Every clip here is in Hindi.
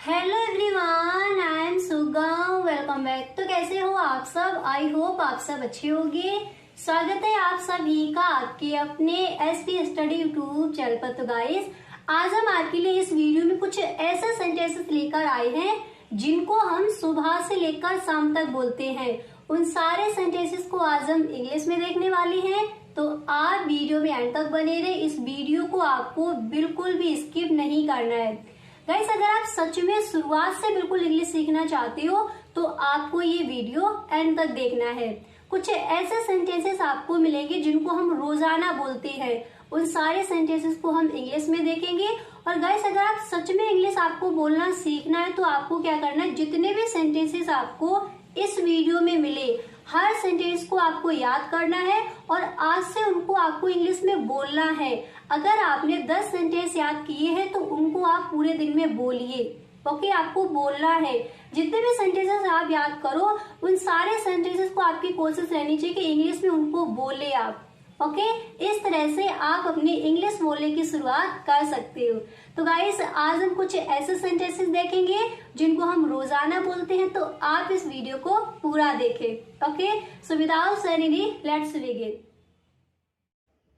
हेलो एवरीवन, आई एम सुगम। Welcome back. तो कैसे हो आप सब? आई होप आप सब अच्छे होंगे। स्वागत है आप सभी का आपके अपने एसपी स्टडी यूट्यूब चैनल पर। तो गाइस, आज हम आपके लिए इस वीडियो में कुछ ऐसे सेंटेंसेस लेकर आए हैं जिनको हम सुबह से लेकर शाम तक बोलते हैं। उन सारे सेंटेंसेस को आज हम इंग्लिश में देखने वाले हैं, तो आप वीडियो में एंड तक बने रहे। इस वीडियो को आपको बिल्कुल भी स्किप नहीं करना है। गाइस, अगर आप सच में शुरुआत से बिल्कुल इंग्लिश सीखना चाहते हो तो आपको ये वीडियो एंड तक देखना है। कुछ ऐसे सेंटेंसेस आपको मिलेंगे जिनको हम रोजाना बोलते हैं। उन सारे सेंटेंसेस को हम इंग्लिश में देखेंगे। और गाइस, अगर आप सच में इंग्लिश आपको बोलना सीखना है तो आपको क्या करना है, जितने भी सेंटेंसेस आपको इस वीडियो में मिले हर सेंटेंस को आपको याद करना है और आज से उनको आपको इंग्लिश में बोलना है। अगर आपने 10 सेंटेंस याद किए हैं तो उनको आप पूरे दिन में बोलिए। ओके, आपको बोलना है। जितने भी सेंटेंसेस आप याद करो उन सारे सेंटेंसेस को आपकी कोशिश रहनी चाहिए कि इंग्लिश में उनको बोले आप। ओके, इस तरह से आप अपनी इंग्लिश बोलने की शुरुआत कर सकते हो। तो गाइस, आज हम कुछ ऐसे सेंटेंसेस देखेंगे जिनको हम रोजाना बोलते हैं, तो आप इस वीडियो को पूरा देखें। Okay, so without ceremony let's begin.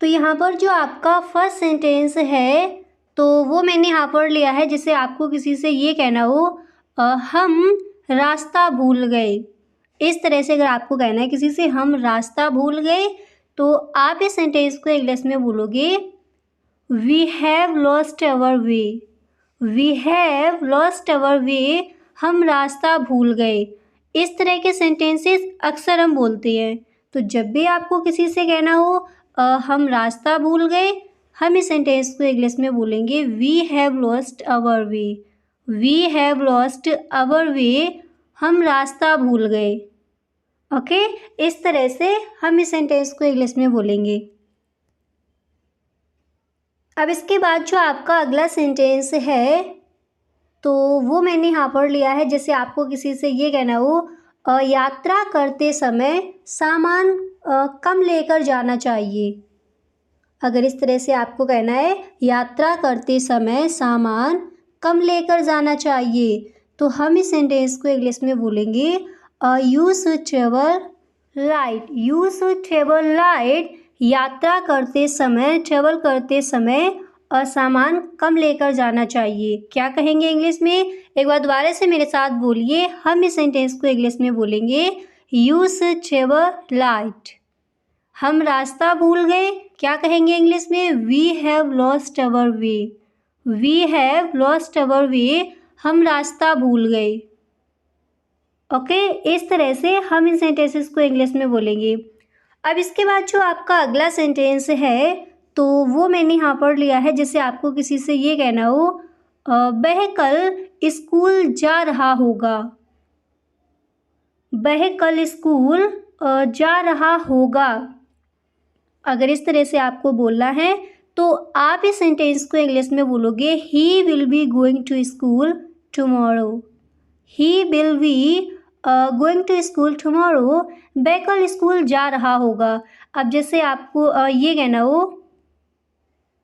तो यहाँ पर जो आपका फर्स्ट सेंटेंस है तो वो मैंने यहाँ पर लिया है, जिसे आपको किसी से ये कहना हो हम रास्ता भूल गए। इस तरह से अगर आपको कहना है किसी से हम रास्ता भूल गए तो आप इस सेंटेंस को इंग्लिश में बोलोगे we have lost our way. We have lost our way, हम रास्ता भूल गए। इस तरह के सेंटेंसेस अक्सर हम बोलते हैं। तो जब भी आपको किसी से कहना हो हम रास्ता भूल गए, हम इस सेंटेंस को इंग्लिश में बोलेंगे we have lost our way. We have lost our way, हम रास्ता भूल गए। ओके, इस तरह से हम इस सेंटेंस को इंग्लिश में बोलेंगे। अब इसके बाद जो आपका अगला सेंटेंस है तो वो मैंने यहाँ पर लिया है, जैसे आपको किसी से ये कहना हो यात्रा करते समय सामान कम लेकर जाना चाहिए। अगर इस तरह से आपको कहना है यात्रा करते समय सामान कम लेकर जाना चाहिए तो हम इस सेंटेंस को इंग्लिश में बोलेंगे you should travel light. You should travel light, यात्रा करते समय, ट्रेवल करते समय और सामान कम लेकर जाना चाहिए। क्या कहेंगे इंग्लिश में? एक बार दोबारा से मेरे साथ बोलिए। हम इस सेंटेंस को इंग्लिश में बोलेंगे यू शुड ट्रेवल लाइट। हम रास्ता भूल गए, क्या कहेंगे इंग्लिश में? We have lost our way. We have lost our way, हम रास्ता भूल गए। ओके, इस तरह से हम इन सेंटेंसेस को इंग्लिश में बोलेंगे। अब इसके बाद जो आपका अगला सेंटेंस है तो वो मैंने यहाँ पर लिया है, जैसे आपको किसी से ये कहना हो वह कल स्कूल जा रहा होगा। वह कल स्कूल जा रहा होगा। अगर इस तरह से आपको बोलना है तो आप इस सेंटेंस को इंग्लिश में बोलोगे he will be going to school tomorrow. He will be going to school tomorrow, वह कल स्कूल जा रहा होगा। अब जैसे आपको ये कहना हो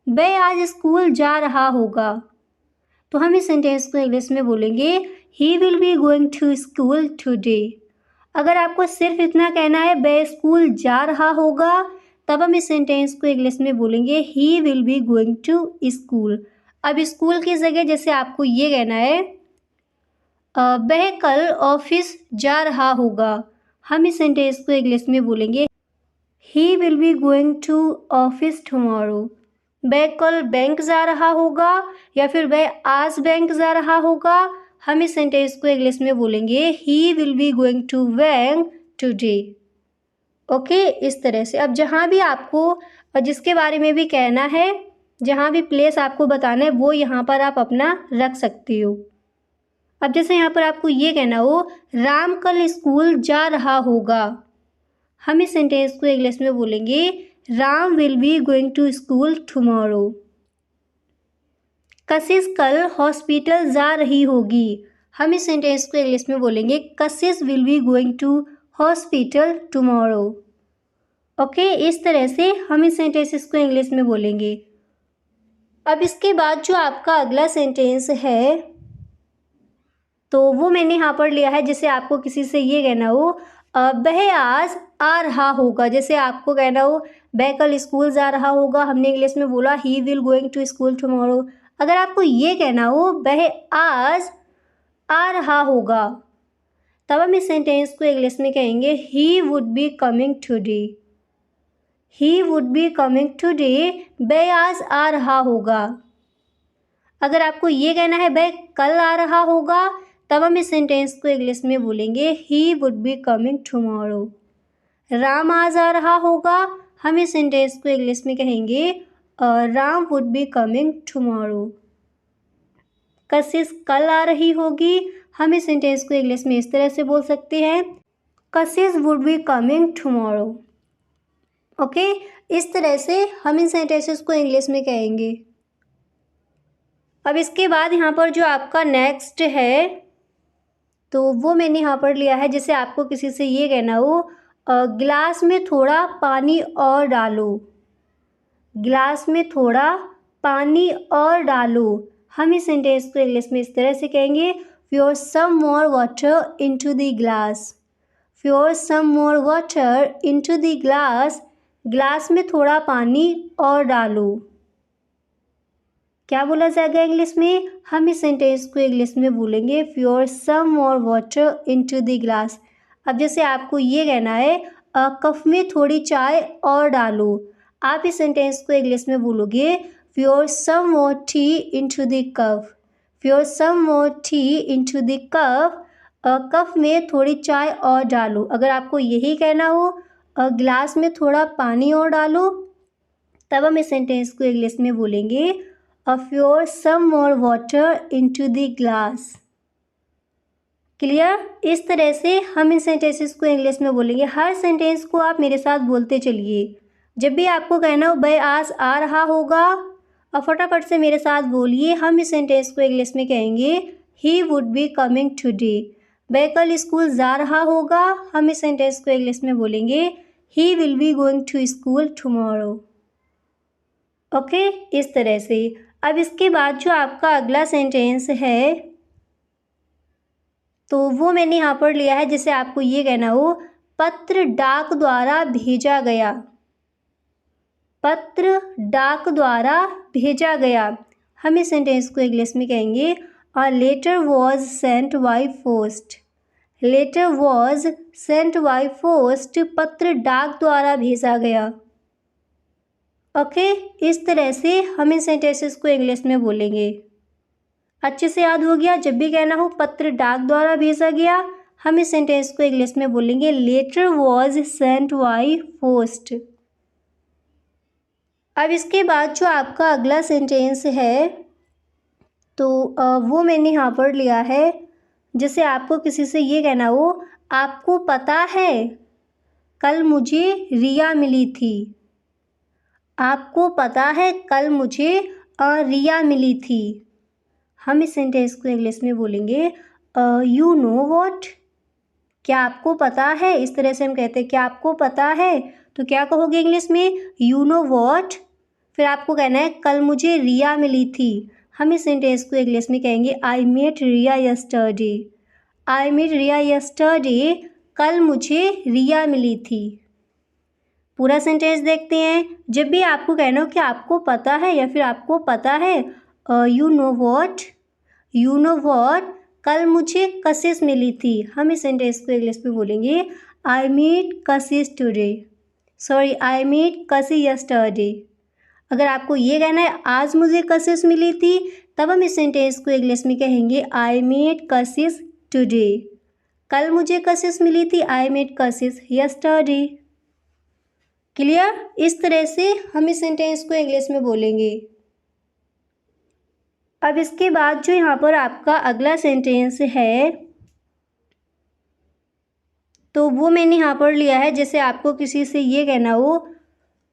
वह आज स्कूल जा रहा होगा तो हम इस सेंटेंस को इंग्लिश में बोलेंगे he will be going to school today. अगर आपको सिर्फ इतना कहना है वह स्कूल जा रहा होगा, तब हम इस सेंटेंस को इंग्लिश में बोलेंगे he will be going to school. अब स्कूल की जगह जैसे आपको ये कहना है वह कल ऑफिस जा रहा होगा, हम इस सेंटेंस को इंग्लिश में बोलेंगे he will be going to office tomorrow. वह कल बैंक जा रहा होगा या फिर वह आज बैंक जा रहा होगा, हम इस सेंटेंस को इंग्लिश में बोलेंगे he will be going to bank today. Okay, इस तरह से अब जहाँ भी आपको जिसके बारे में भी कहना है, जहाँ भी प्लेस आपको बताना है वो यहाँ पर आप अपना रख सकते हो। अब जैसे यहाँ पर आपको ये कहना हो राम कल स्कूल जा रहा होगा, हम इस सेंटेंस को इंग्लिश में बोलेंगे Ram will be going to school tomorrow. Kashish कल हॉस्पिटल जा रही होगी, हम इस सेंटेंस को इंग्लिश में बोलेंगे Kashish will be going to hospital tomorrow. Okay, इस तरह से हम इस सेंटेंसेस को इंग्लिश में बोलेंगे। अब इसके बाद जो आपका अगला सेंटेंस है तो वो मैंने यहाँ पर लिया है जैसे आपको किसी से ये कहना हो वह आज आ रहा होगा। जैसे आपको कहना हो वह कल स्कूल जा रहा होगा, हमने इंग्लिश में बोला he will going to school tomorrow. अगर आपको ये कहना हो वह आज आ रहा होगा, तब हम इस सेंटेंस को इंग्लिश में कहेंगे he would be coming today. He would be coming today, वह आज आ रहा होगा। अगर आपको ये कहना है वह कल आ रहा होगा, तब हम इस सेंटेंस को इंग्लिश में बोलेंगे he would be coming tomorrow. Ram आज आ रहा होगा, हम इस सेंटेंस को इंग्लिश में कहेंगे Ram would be coming tomorrow. Kashish कल आ रही होगी, हम इस सेंटेंस को इंग्लिश में इस तरह से बोल सकते हैं कशिश would be coming tomorrow. Okay, इस तरह से हम इन सेंटेंसेस को इंग्लिश में कहेंगे। अब इसके बाद यहाँ पर जो आपका नेक्स्ट है तो वो मैंने यहाँ पर लिया है जैसे आपको किसी से ये कहना हो गिलास में थोड़ा पानी और डालो। गिलास में थोड़ा पानी और डालो, हम इस सेंटेंस को इंग्लिश में इस तरह से कहेंगे pour some more water into the glass। pour some more water into the glass, गिलास में थोड़ा पानी और डालो। क्या बोला जाएगा इंग्लिश में? हम इस सेंटेंस को इंग्लिश में बोलेंगे pour some more water into the glass। अब जैसे आपको ये कहना है कप में थोड़ी चाय और डालो, आप इस सेंटेंस को इंग्लिश में बोलोगे pour some more tea into the cup। pour some more tea into the cup, cup में थोड़ी चाय और डालो। अगर आपको यही कहना हो गिलास में थोड़ा पानी और डालो, तब हम इस सेंटेंस को इंग्लिश में बोलेंगे pour some more water into the glass। Clear? इस तरह से हम इन सेंटेंसेस को इंग्लिश में बोलेंगे। हर सेंटेंस को आप मेरे साथ बोलते चलिए। जब भी आपको कहना हो वह आज आ रहा होगा, और फटाफट से मेरे साथ बोलिए। हम इस सेंटेंस को इंग्लिश में कहेंगे he would be coming today. वह कल स्कूल जा रहा होगा, हम इस सेंटेंस को इंग्लिश में बोलेंगे he will be going to school tomorrow. Okay, इस तरह से। अब इसके बाद जो आपका अगला सेंटेंस है तो वो मैंने यहाँ पर लिया है जैसे आपको ये कहना हो पत्र डाक द्वारा भेजा गया। पत्र डाक द्वारा भेजा गया, हम इस सेंटेंस को इंग्लिश में कहेंगे a letter was sent by post. Letter was sent by post, पत्र डाक द्वारा भेजा गया। ओके, इस तरह से हम इन सेंटेंसेस को इंग्लिश में बोलेंगे। अच्छे से याद हो गया? जब भी कहना हो पत्र डाक द्वारा भेजा गया, हम इस सेंटेंस को इंग्लिश में बोलेंगे letter was sent by post. अब इसके बाद जो आपका अगला सेंटेंस है तो वो मैंने यहाँ पर लिया है जैसे आपको किसी से ये कहना हो आपको पता है कल मुझे रिया मिली थी। आपको पता है कल मुझे रिया मिली थी, हम इस सेंटेंस को इंग्लिश में बोलेंगे यू नो वॉट। क्या आपको पता है? इस तरह से हम कहते हैं क्या आपको पता है, तो क्या कहोगे इंग्लिश में? You know what. फिर आपको कहना है कल मुझे रिया मिली थी, हम इस सेंटेंस को इंग्लिश में कहेंगे I met Riya yesterday. I met Riya yesterday, कल मुझे रिया मिली थी। पूरा सेंटेंस देखते हैं। जब भी आपको कहना हो कि आपको पता है या फिर आपको पता है you know what. You know what, कल मुझे कशिश मिली थी, हम इस सेंटेंस को इंग्लिश में बोलेंगे I meet Kashish today. Sorry, I meet Kashish yesterday. अगर आपको ये कहना है आज मुझे कशिश मिली थी, तब हम इस सेंटेंस को इंग्लिश में कहेंगे आई मीट कशिश टुडे। कल मुझे कशिश मिली थी, I meet Kashish yesterday. Clear? इस तरह से हम इस सेंटेंस को इंग्लिश में बोलेंगे। अब इसके बाद जो यहाँ पर आपका अगला सेंटेंस है तो वो मैंने यहाँ पर लिया है जैसे आपको किसी से ये कहना हो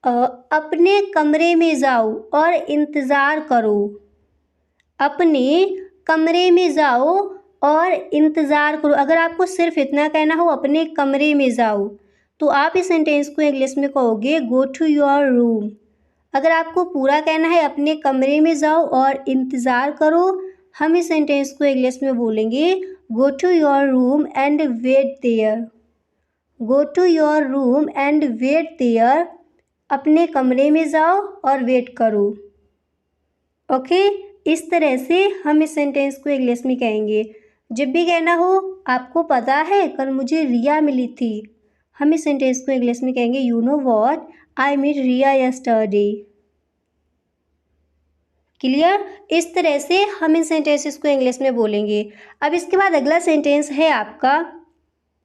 अपने कमरे में जाओ और इंतज़ार करो। अपने कमरे में जाओ और इंतज़ार करो। अगर आपको सिर्फ इतना कहना हो अपने कमरे में जाओ, तो आप इस सेंटेंस को इंग्लिश में कहोगे गो टू योर रूम। अगर आपको पूरा कहना है अपने कमरे में जाओ और इंतज़ार करो, हम इस सेंटेंस को इंग्लिश में बोलेंगे go to your room and wait there. Go to your room and wait there, अपने कमरे में जाओ और वेट करो। ओके, इस तरह से हम इस सेंटेंस को इंग्लिश में कहेंगे। जब भी कहना हो आपको पता है कल मुझे रिया मिली थी, हम इस सेंटेंस को इंग्लिश में कहेंगे you know what, I meet Riya yesterday. Clear? इस तरह से हम इन सेंटेंसेस को इंग्लिश में बोलेंगे। अब इसके बाद अगला सेंटेंस है आपका,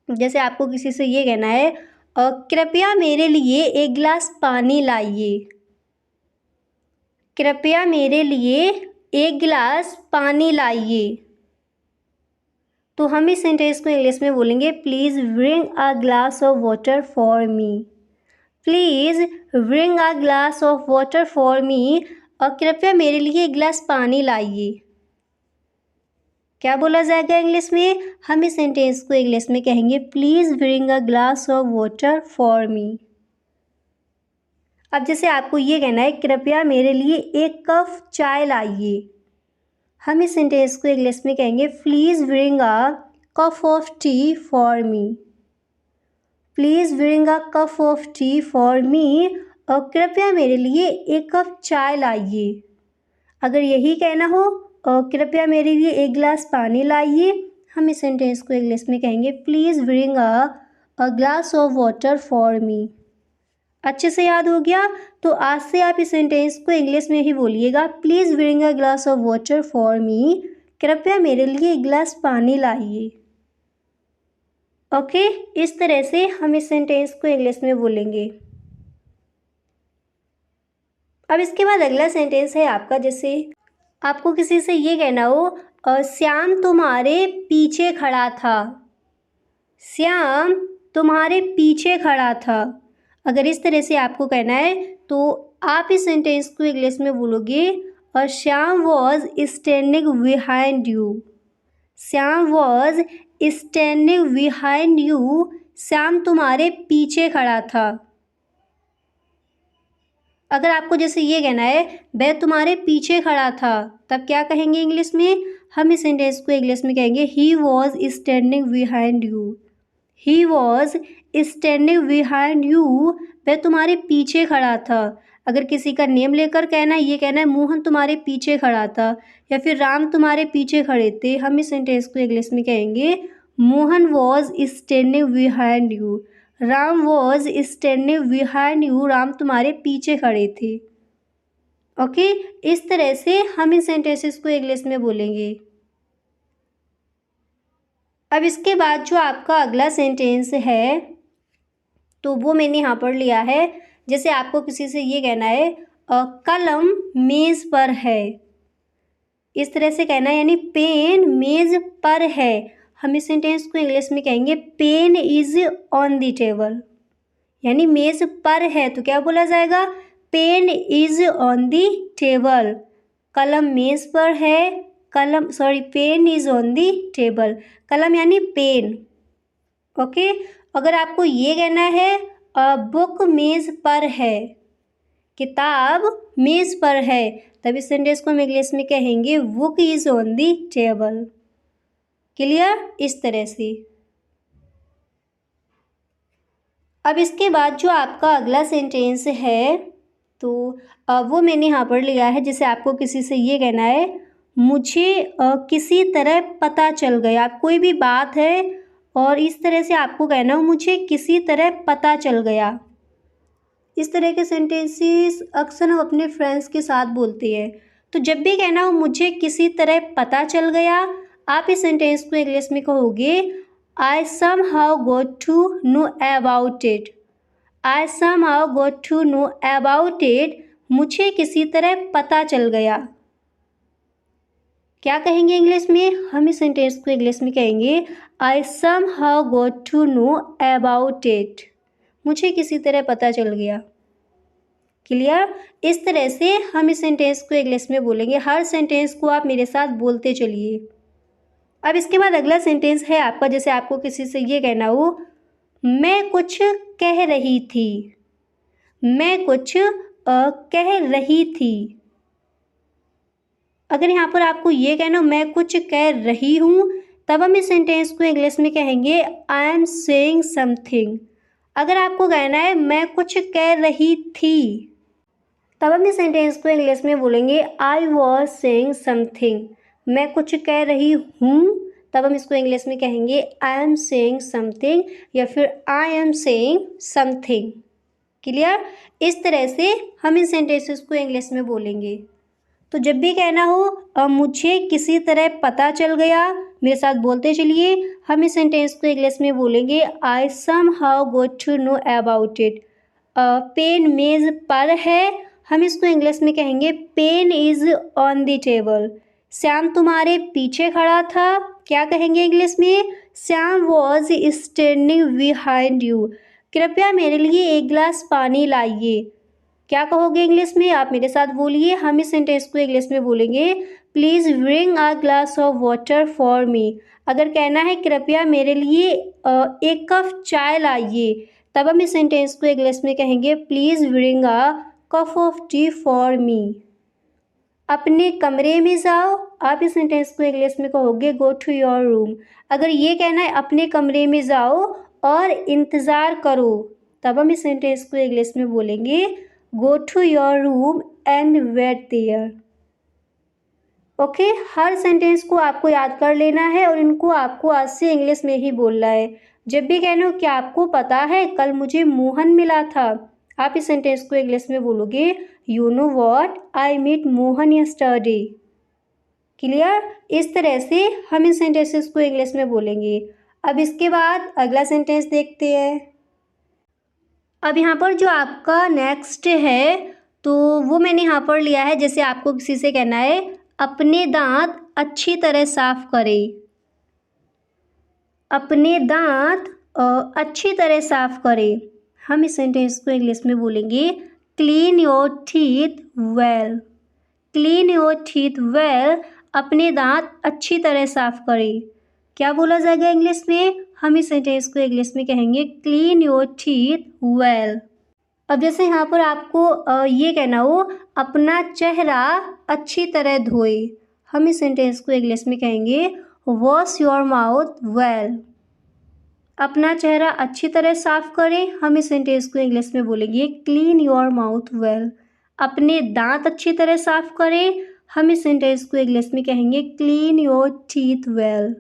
जैसे आपको किसी से ये कहना है कृपया मेरे लिए एक गिलास पानी लाइए। कृपया मेरे लिए एक गिलास पानी लाइए। तो हम इस सेंटेंस को इंग्लिश में बोलेंगे please bring a glass of water for me. Please bring a glass of water for me, और कृपया मेरे लिए एक गिलास पानी लाइए। क्या बोला जाएगा इंग्लिश में? हम इस सेंटेंस को इंग्लिश में कहेंगे please bring a glass of water for me. अब जैसे आपको ये कहना है कृपया मेरे लिए एक कप चाय लाइए, हम इस सेंटेंस को इंग्लिश में कहेंगे please bring a cup of T for me. Please bring a cup of T for me, और कृपया मेरे लिए एक कप चाय लाइए। अगर यही कहना हो और कृपया मेरे लिए एक गिलास पानी लाइए, हम इस सेंटेंस को इंग्लिश में कहेंगे please bring a glass of water for me. अच्छे से याद हो गया? तो आज से आप इस सेंटेंस को इंग्लिश में ही बोलिएगा please bring a glass of water for me, कृपया मेरे लिए एक गिलास पानी लाइए। ओके, इस तरह से हम इस सेंटेंस को इंग्लिश में बोलेंगे। अब इसके बाद अगला सेंटेंस है आपका, जैसे आपको किसी से ये कहना हो श्याम तुम्हारे पीछे खड़ा था। श्याम तुम्हारे पीछे खड़ा था। अगर इस तरह से आपको कहना है तो आप इस सेंटेंस को इंग्लिश में बोलोगे और Shyam was standing behind you. Shyam was standing behind you, Shyam तुम्हारे पीछे खड़ा था। अगर आपको जैसे ये कहना है वह तुम्हारे पीछे खड़ा था, तब क्या कहेंगे इंग्लिश में? हम इस सेंटेंस को इंग्लिश में कहेंगे he was standing behind you. He was standing behind you, वह तुम्हारे पीछे खड़ा था। अगर किसी का नेम लेकर कहना है, ये कहना है मोहन तुम्हारे पीछे खड़ा था या फिर राम तुम्हारे पीछे खड़े थे, हम इस सेंटेंस को इंग्लिश में कहेंगे Mohan was standing behind you. Ram was standing behind you, Ram तुम्हारे पीछे खड़े थे। ओके, इस तरह से हम इन सेंटेंसेस को इंग्लिश में बोलेंगे। अब इसके बाद जो आपका अगला सेंटेंस है तो वो मैंने यहाँ पर लिया है, जैसे आपको किसी से ये कहना है कलम मेज़ पर है। इस तरह से कहना है, यानी पेन मेज़ पर है। हम इस सेंटेंस को इंग्लिश में कहेंगे pen is on the table. यानी मेज़ पर है तो क्या बोला जाएगा? Pen is on the table. कलम मेज़ पर है, pen is on the table. कलम यानी पेन। ओके, अगर आपको ये कहना है बुक मेज़ पर है, किताब मेज़ पर है, तब इस सेंटेंस को हम इंग्लिश में कहेंगे book is on the table. Clear? इस तरह से। अब इसके बाद जो आपका अगला सेंटेंस है तो वो मैंने यहाँ पर लिया है, जैसे आपको किसी से ये कहना है मुझे किसी तरह पता चल गया। कोई भी बात है और इस तरह से आपको कहना हो मुझे किसी तरह पता चल गया। इस तरह के सेंटेंसेस अक्सर हम अपने फ्रेंड्स के साथ बोलते हैं। तो जब भी कहना हो मुझे किसी तरह पता चल गया, आप इस सेंटेंस को इंग्लिश में कहोगे आई somehow got to know about it। I somehow got to know about it, मुझे किसी तरह पता चल गया। क्या कहेंगे इंग्लिश में? हम इस सेंटेंस को इंग्लिश में कहेंगे आई somehow got to know about it, मुझे किसी तरह पता चल गया। क्लियर? इस तरह से हम इस सेंटेंस को इंग्लिश में बोलेंगे। हर सेंटेंस को आप मेरे साथ बोलते चलिए। अब इसके बाद अगला सेंटेंस है आपका, जैसे आपको किसी से ये कहना हो मैं कुछ कह रही थी। मैं कुछ कह रही थी। अगर यहाँ पर आपको ये कहना हो मैं कुछ कह रही हूँ, तब हम इस सेंटेंस को इंग्लिश में कहेंगे आई एम सेइंग समथिंग। अगर आपको कहना है मैं कुछ कह रही थी, तब हम इस सेंटेंस को इंग्लिश में बोलेंगे आई वॉज सेइंग समथिंग। मैं कुछ कह रही हूँ, तब हम इसको इंग्लिश में कहेंगे आई एम सेइंग समथिंग या फिर I am saying something. Clear? इस तरह से हम इन सेंटेंसेस को इंग्लिश में बोलेंगे। तो जब भी कहना हो मुझे किसी तरह पता चल गया, मेरे साथ बोलते चलिए, हम इस सेंटेंस को इंग्लिश में बोलेंगे I somehow got to know about it. Pen मेज पर है, हम इसको इंग्लिश में कहेंगे pen is on the table. Shyam तुम्हारे पीछे खड़ा था, क्या कहेंगे इंग्लिश में? Shyam was standing behind you. कृपया मेरे लिए एक गिलास पानी लाइए, क्या कहोगे इंग्लिश में? आप मेरे साथ बोलिए। हम इस सेंटेंस को इंग्लिश में बोलेंगे please bring a glass of water for me. अगर कहना है कृपया मेरे लिए एक कप चाय लाइए, तब हम इस सेंटेंस को इंग्लिश में कहेंगे please bring a cup of T for me. अपने कमरे में जाओ, आप इस सेंटेंस को इंग्लिश में कहोगे गो टू योर रूम। अगर ये कहना है अपने कमरे में जाओ और इंतज़ार करो, तब हम इस सेंटेंस को इंग्लिश में बोलेंगे go to your room and wait there. Okay, हर सेंटेंस को आपको याद कर लेना है और इनको आपको आज से इंग्लिश में ही बोलना है। जब भी कहना हो क्या आपको पता है कल मुझे मोहन मिला था, आप इस सेंटेंस को इंग्लिश में बोलोगे you know what I meet Mohan yesterday. Clear? इस तरह से हम इन सेंटेंसेस को इंग्लिश में बोलेंगे। अब इसके बाद अगला सेंटेंस देखते हैं। अब यहाँ पर जो आपका नेक्स्ट है तो वो मैंने यहाँ पर लिया है, जैसे आपको किसी से कहना है अपने दांत अच्छी तरह साफ करें। अपने दांत अच्छी तरह साफ करें, हम इस सेंटेंस को इंग्लिश में बोलेंगे clean your teeth well. Clean your teeth well, अपने दांत अच्छी तरह साफ करें। क्या बोला जाएगा इंग्लिश में? हम इस सेंटेंस को इंग्लिश में कहेंगे क्लीन योर टीथ वेल। अब जैसे यहाँ पर आपको ये कहना हो अपना चेहरा अच्छी तरह धोए, हम इस सेंटेंस को इंग्लिश में कहेंगे वॉश योर माउथ वेल। अपना चेहरा अच्छी तरह साफ करें, हम इस सेंटेंस को इंग्लिश में बोलेंगे क्लीन योर माउथ वेल। अपने दांत अच्छी तरह साफ करें, हम इस सेंटेंस को इंग्लिश में कहेंगे clean your teeth well.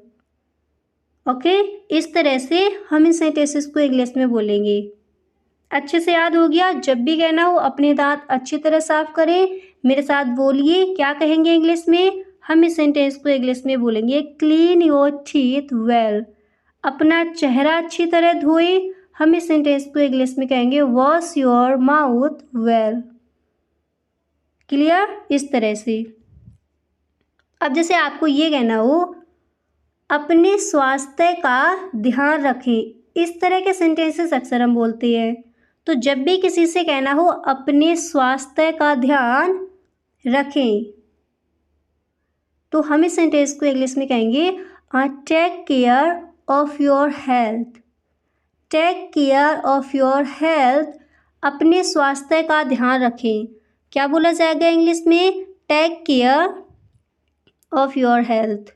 Okay, इस तरह से हम इन सेंटेंसेस को इंग्लिश में बोलेंगे। अच्छे से याद हो गया? जब भी कहना हो अपने दांत अच्छी तरह साफ करें, मेरे साथ बोलिए, क्या कहेंगे इंग्लिश में? हम इस सेंटेंस को इंग्लिश में बोलेंगे क्लीन योर टीथ वेल। अपना चेहरा अच्छी तरह धोए, हम इस सेंटेंस को इंग्लिश में कहेंगे wash your mouth well. Clear? इस तरह से। अब जैसे आपको ये कहना हो अपने स्वास्थ्य का ध्यान रखें, इस तरह के सेंटेंसेस अक्सर हम बोलते हैं। तो जब भी किसी से कहना हो अपने स्वास्थ्य का ध्यान रखें, तो हम इस सेंटेंस को इंग्लिश में कहेंगे take care of your health. Take care of your health, अपने स्वास्थ्य का ध्यान रखें। क्या बोला जाएगा इंग्लिश में? Take care of your health.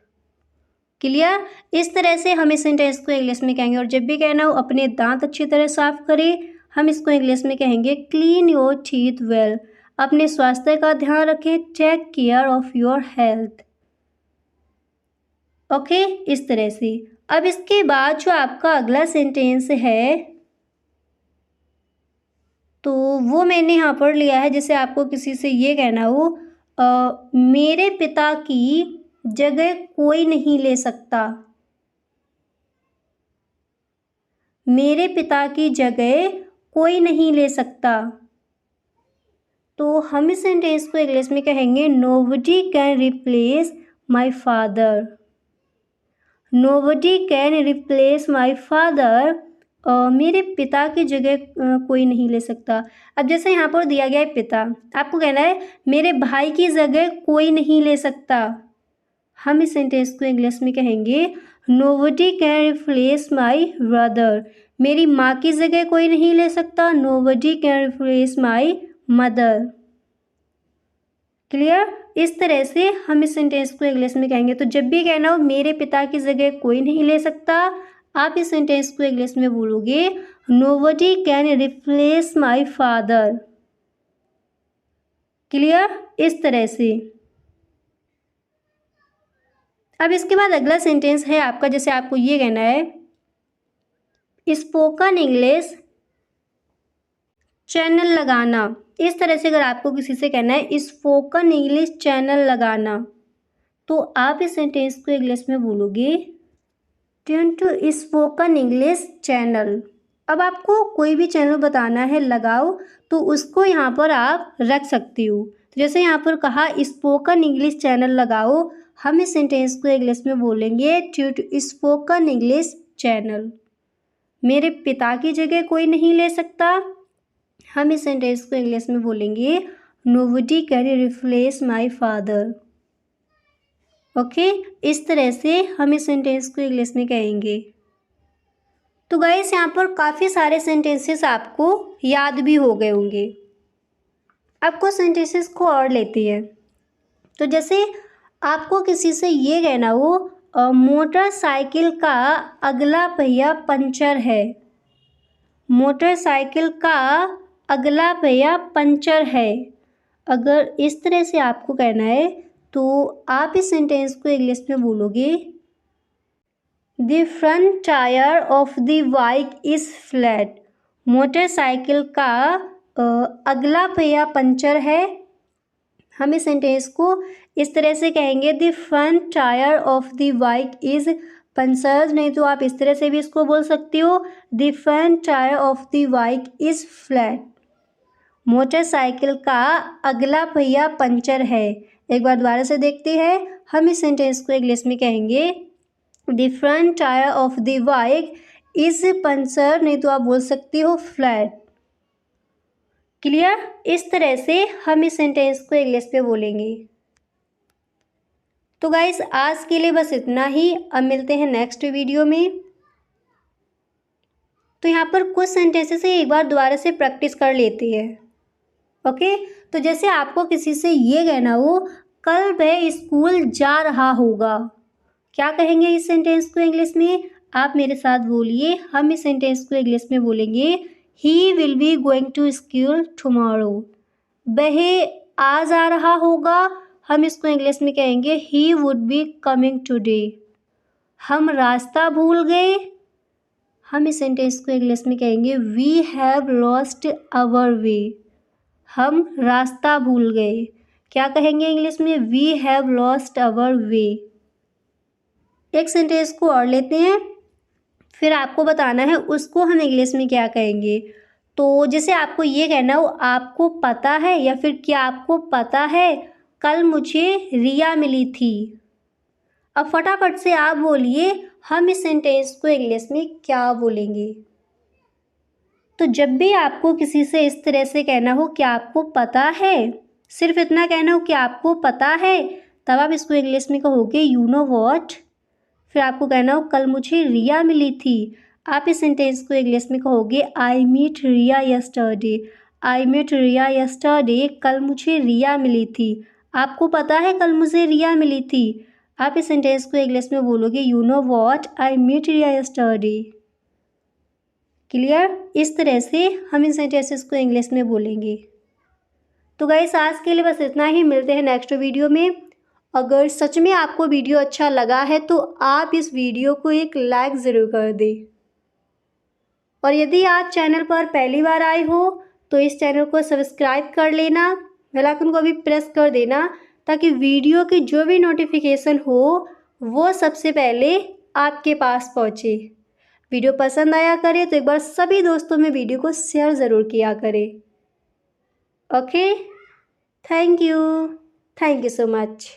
Clear? इस तरह से हम इस सेंटेंस को इंग्लिश में कहेंगे। और जब भी कहना हो अपने दांत अच्छी तरह साफ करें, हम इसको इंग्लिश में कहेंगे क्लीन योर टीथ वेल। अपने स्वास्थ्य का ध्यान रखें, take care of your health. Okay, इस तरह से। अब इसके बाद जो आपका अगला सेंटेंस है तो वो मैंने यहाँ पर लिया है, जैसे आपको किसी से ये कहना हो मेरे पिता की जगह कोई नहीं ले सकता। मेरे पिता की जगह कोई नहीं ले सकता, तो हम इस सेंटेंस को इंग्लिश में कहेंगे nobody can replace my father. Nobody can replace my father, मेरे पिता की जगह कोई नहीं ले सकता। अब जैसे यहाँ पर दिया गया है पिता, आपको कहना है मेरे भाई की जगह कोई नहीं ले सकता, हम इस सेंटेंस को इंग्लिश में कहेंगे nobody can replace my brother. मेरी माँ की जगह कोई नहीं ले सकता, nobody can replace my mother. Clear. इस तरह से हम इस सेंटेंस को इंग्लिश में कहेंगे। तो जब भी कहना हो मेरे पिता की जगह कोई नहीं ले सकता, आप इस सेंटेंस को इंग्लिश में बोलोगे nobody can replace my father. Clear. इस तरह से। अब इसके बाद अगला सेंटेंस है आपका, जैसे आपको ये कहना है स्पोकन इंग्लिश चैनल लगाना। इस तरह से अगर आपको किसी से कहना है स्पोकन इंग्लिश चैनल लगाना, तो आप इस सेंटेंस को इंग्लिश में बोलोगे tune to spoken English channel. अब आपको कोई भी चैनल बताना है लगाओ, तो उसको यहाँ पर आप रख सकती हो। तो जैसे यहाँ पर कहा स्पोकन इंग्लिश चैनल लगाओ, हम इस सेंटेंस को इंग्लिश में बोलेंगे tune to spoken English channel. मेरे पिता की जगह कोई नहीं ले सकता, हम इस सेंटेंस को इंग्लिश में बोलेंगे nobody can replace my father. Okay, इस तरह से हम इस सेंटेंस को इंग्लिश में कहेंगे। तो गाइस यहाँ पर काफ़ी सारे सेंटेंसेस आपको याद भी हो गए होंगे। अब कुछ सेंटेंसेस को और लेती है। तो जैसे आपको किसी से ये कहना हो मोटरसाइकिल का अगला पहिया पंचर है। मोटरसाइकिल का अगला पहिया पंचर है। अगर इस तरह से आपको कहना है, तो आप इस सेंटेंस को इंग्लिश में बोलोगे the front tyre of the bike is flat. Motorcycle का अगला पहिया पंचर है। हम इस सेंटेंस को इस तरह से कहेंगे the front tyre of the bike is punctured. नहीं तो आप इस तरह से भी इसको बोल सकती हो the front tyre of the bike is flat. Motorcycle का अगला पहिया पंचर है। एक बार दोबारा से देखते हैं। हम इस सेंटेंस को इंग्लिश में कहेंगे the front tyre of the bike is puncture. नहीं तो आप बोल सकती हो फ्लैट। क्लियर। इस तरह से हम इस सेंटेंस को इंग्लिश में बोलेंगे। तो गाइस आज के लिए बस इतना ही। अब मिलते हैं नेक्स्ट वीडियो में। तो यहाँ पर कुछ सेंटेंसेस एक बार दोबारा से प्रैक्टिस कर लेती है। ओके, तो जैसे आपको किसी से ये कहना हो कल वह स्कूल जा रहा होगा, क्या कहेंगे इस सेंटेंस को इंग्लिश में? आप मेरे साथ बोलिए। हम इस सेंटेंस को इंग्लिश में बोलेंगे he will be going to school tomorrow. वह आज आ रहा होगा, हम इसको इंग्लिश में कहेंगे he would be coming today. हम रास्ता भूल गए, हम इस सेंटेंस को इंग्लिश में कहेंगे we have lost our way. हम रास्ता भूल गए, क्या कहेंगे इंग्लिश में? We have lost our way. एक सेंटेंस को और लेते हैं, फिर आपको बताना है उसको हम इंग्लिश में क्या कहेंगे। तो जैसे आपको ये कहना हो आपको पता है, या फिर क्या आपको पता है कल मुझे रिया मिली थी। अब फटाफट से आप बोलिए हम इस सेंटेंस को इंग्लिश में क्या बोलेंगे। तो जब भी आपको किसी से इस तरह से कहना हो कि आपको पता है, सिर्फ इतना कहना हो कि आपको पता है, तब आप इसको इंग्लिश में कहोगे यू नो व्हाट। फिर आपको कहना हो कल मुझे रिया मिली थी, आप इस सेंटेंस को इंग्लिश में कहोगे I meet Riya yesterday. I meet Riya yesterday, कल मुझे रिया मिली थी। आपको पता है कल मुझे रिया मिली थी, आप इस सेंटेंस को इंग्लिश में बोलोगे you know what I meet Riya yesterday. Clear. इस तरह से हम इन सेंटेंसेस को इंग्लिश में बोलेंगे। तो गाइस आज के लिए बस इतना ही। मिलते हैं नेक्स्ट वीडियो में। अगर सच में आपको वीडियो अच्छा लगा है तो आप इस वीडियो को एक लाइक ज़रूर कर दें, और यदि आप चैनल पर पहली बार आए हो तो इस चैनल को सब्सक्राइब कर लेना, बेल आइकन को भी प्रेस कर देना, ताकि वीडियो की जो भी नोटिफिकेशन हो वो सबसे पहले आपके पास पहुँचे। वीडियो पसंद आया करे तो एक बार सभी दोस्तों में वीडियो को शेयर ज़रूर किया करें। Okay, thank you so much.